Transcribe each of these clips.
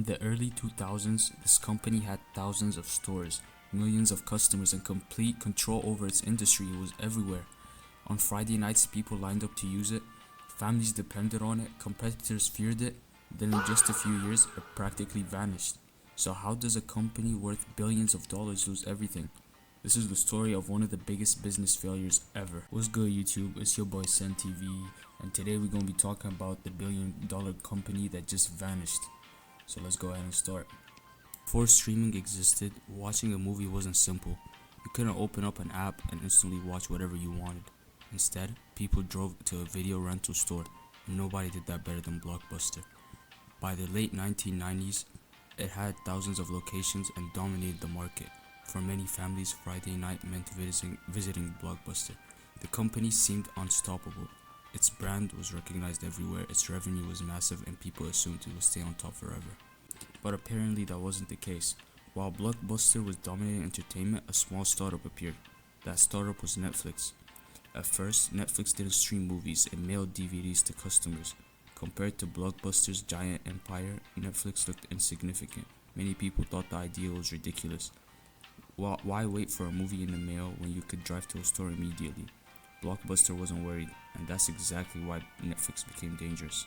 the early 2000s, this company had thousands of stores, millions of customers, and complete control over its industry. It was everywhere. On Friday nights, people lined up to use it, families depended on it, competitors feared it. Then in just a few years, it practically vanished. So how does a company worth billions of dollars lose everything? This is the story of one of the biggest business failures ever. What's good, YouTube? It's your boy Sen TV, and today we're gonna be talking about the billion-dollar company that just vanished. So let's go ahead and start. Before streaming existed, watching a movie wasn't simple. You couldn't open up an app and instantly watch whatever you wanted. Instead, people drove to a video rental store, and nobody did that better than Blockbuster. By the late 1990s, it had thousands of locations and dominated the market. For many families, Friday night meant visiting Blockbuster. The company seemed unstoppable. Its brand was recognized everywhere, its revenue was massive, and people assumed it would stay on top forever. But apparently that wasn't the case. While Blockbuster was dominating entertainment, a small startup appeared. That startup was Netflix. At first, Netflix didn't stream movies, it mailed DVDs to customers. Compared to Blockbuster's giant empire, Netflix looked insignificant. Many people thought the idea was ridiculous. Why wait for a movie in the mail when you could drive to a store immediately? Blockbuster wasn't worried, and that's exactly why Netflix became dangerous.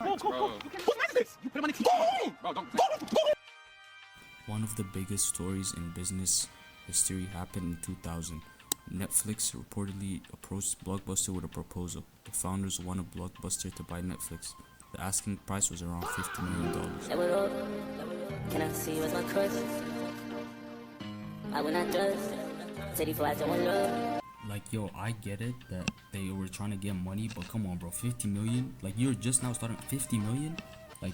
One of the biggest stories in business history happened in 2000. Netflix reportedly approached Blockbuster with a proposal. The founders wanted Blockbuster to buy Netflix. The asking price was around $50 million. Can I see what's my curse? I will not trust. 34 I don't love. Like, yo, I get it that they were trying to get money, but come on, bro, 50 million? Like, you're just now starting 50 million? Like,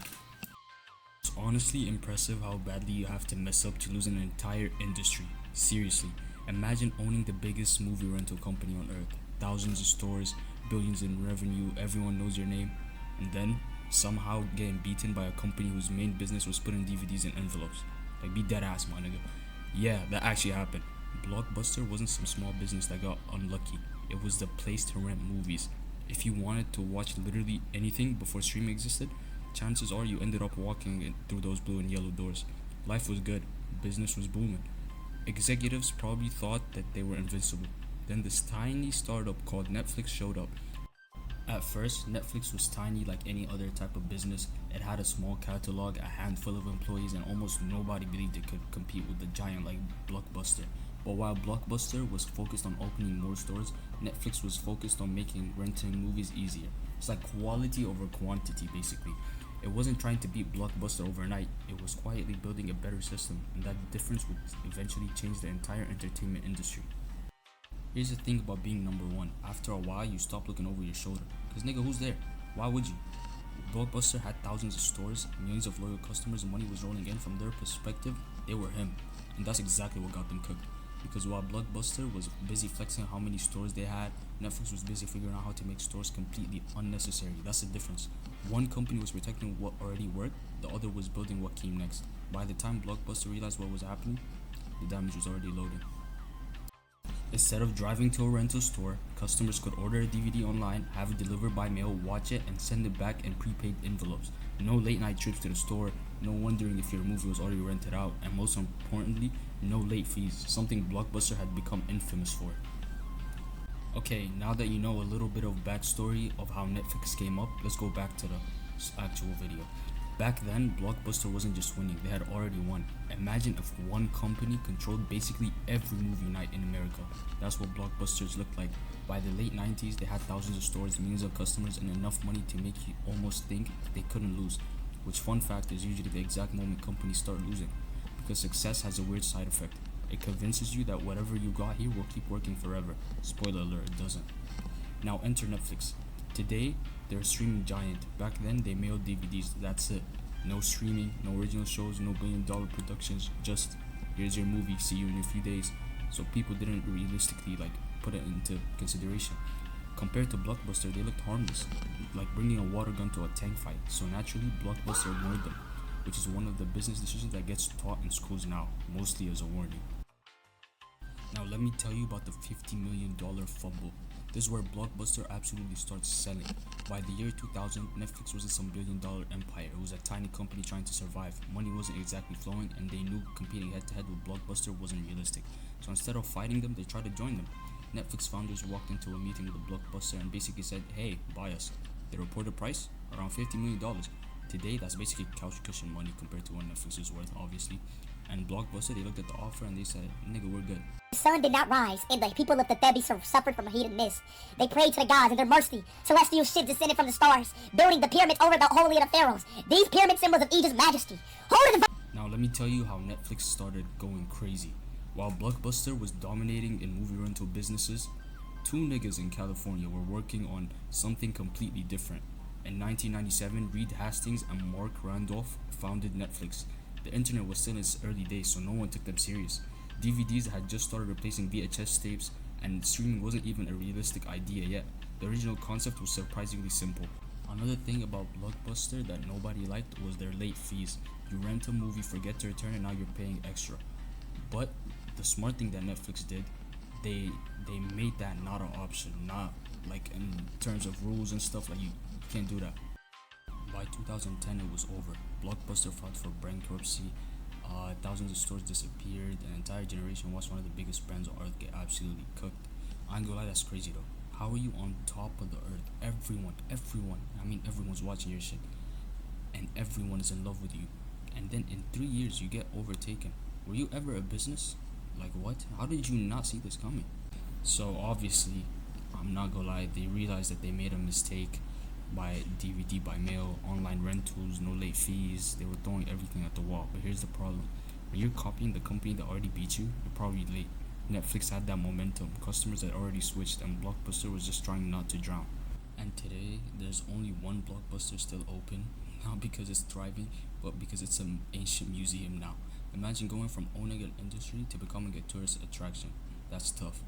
it's honestly impressive how badly you have to mess up to lose an entire industry. Seriously, imagine owning the biggest movie rental company on earth. Thousands of stores, billions in revenue, everyone knows your name, and then somehow getting beaten by a company whose main business was putting DVDs in envelopes. Like, be dead ass, my nigga. Yeah, that actually happened. Blockbuster wasn't some small business that got unlucky. It was the place to rent movies. If you wanted to watch literally anything before streaming existed, chances are you ended up walking through those blue and yellow doors. Life was good. Business was booming. Executives probably thought that they were invincible. Then this tiny startup called Netflix showed up. At first, Netflix was tiny like any other type of business. It had a small catalog, a handful of employees, and almost nobody believed it could compete with the giant like Blockbuster. But while Blockbuster was focused on opening more stores, Netflix was focused on making renting movies easier. It's like quality over quantity, basically. It wasn't trying to beat Blockbuster overnight, it was quietly building a better system, and that difference would eventually change the entire entertainment industry. Here's the thing about being number one. After a while, you stop looking over your shoulder. Cause nigga, who's there? Why would you? Blockbuster had thousands of stores, millions of loyal customers, and money was rolling in. From their perspective, they were him. And that's exactly what got them cooked. Because while Blockbuster was busy flexing how many stores they had, Netflix was busy figuring out how to make stores completely unnecessary. That's the difference. One company was protecting what already worked, the other was building what came next. By the time Blockbuster realized what was happening, the damage was already loading. Instead of driving to a rental store, customers could order a DVD online, have it delivered by mail, watch it, and send it back in prepaid envelopes. No late night trips to the store, no wondering if your movie was already rented out, and most importantly, no late fees, something Blockbuster had become infamous for. Okay, now that you know a little bit of backstory of how Netflix came up, let's go back to the actual video. Back then, Blockbuster wasn't just winning, they had already won. Imagine if one company controlled basically every movie night in America. That's what Blockbusters looked like. By the late 90s, they had thousands of stores, millions of customers, and enough money to make you almost think they couldn't lose. Which, fun fact, is usually the exact moment companies start losing. Because success has a weird side effect. It convinces you that whatever you got here will keep working forever. Spoiler alert, it doesn't. Now enter Netflix. Today, they're a streaming giant. Back then, they mailed DVDs, that's it. No streaming, no original shows, no billion-dollar productions, just here's your movie, see you in a few days. So people didn't realistically put it into consideration. Compared to Blockbuster, they looked harmless, like bringing a water gun to a tank fight. So naturally, Blockbuster ignored them, which is one of the business decisions that gets taught in schools now, mostly as a warning. Now let me tell you about the $50 million fumble. This is where Blockbuster absolutely starts selling. By the year 2000, Netflix wasn't some billion-dollar empire. It was a tiny company trying to survive. Money wasn't exactly flowing, and they knew competing head-to-head with Blockbuster wasn't realistic. So instead of fighting them, they tried to join them. Netflix founders walked into a meeting with a Blockbuster and basically said, "Hey, buy us." The reported price? Around $50 million. Today, that's basically couch cushion money compared to what Netflix is worth, obviously. And Blockbuster, they looked at the offer and they said, "Nigga, we're good." The sun did not rise, and the people of the Thebi suffered from a heat and mist. They prayed to the gods, and their mercy, celestial ships descended from the stars, building the pyramids over the holy of the pharaohs. These pyramid symbols of Egypt's majesty. Hold it. Now let me tell you how Netflix started going crazy. While Blockbuster was dominating in movie rental businesses, two niggas in California were working on something completely different. In 1997, Reed Hastings and Mark Randolph founded Netflix. The internet was still in its early days, so no one took them serious. DVDs had just started replacing VHS tapes, and streaming wasn't even a realistic idea yet. The original concept was surprisingly simple. Another thing about Blockbuster that nobody liked was their late fees. You rent a movie, forget to return it, now you're paying extra. But the smart thing that Netflix did, they made that not an option, not like in terms of rules and stuff, like you can't do that. By 2010, it was over. Blockbuster filed for bankruptcy. Thousands of stores disappeared. An entire generation watched one of the biggest brands on earth get absolutely cooked. I ain't gonna lie, that's crazy though. How are you on top of the earth? Everyone's watching your shit, and everyone is in love with you. And then in 3 years, you get overtaken. Were you ever a business? Like what? How did you not see this coming? So obviously, I'm not gonna lie, they realized that they made a mistake by DVD by mail, online rentals, no late fees. They were throwing everything at the wall. But here's the problem. When you're copying the company that already beat you, you're probably late. Netflix had that momentum. Customers had already switched, and Blockbuster was just trying not to drown. And today, there's only one Blockbuster still open. Not because it's thriving, but because it's an ancient museum now. Imagine going from owning an industry to becoming a tourist attraction. That's tough.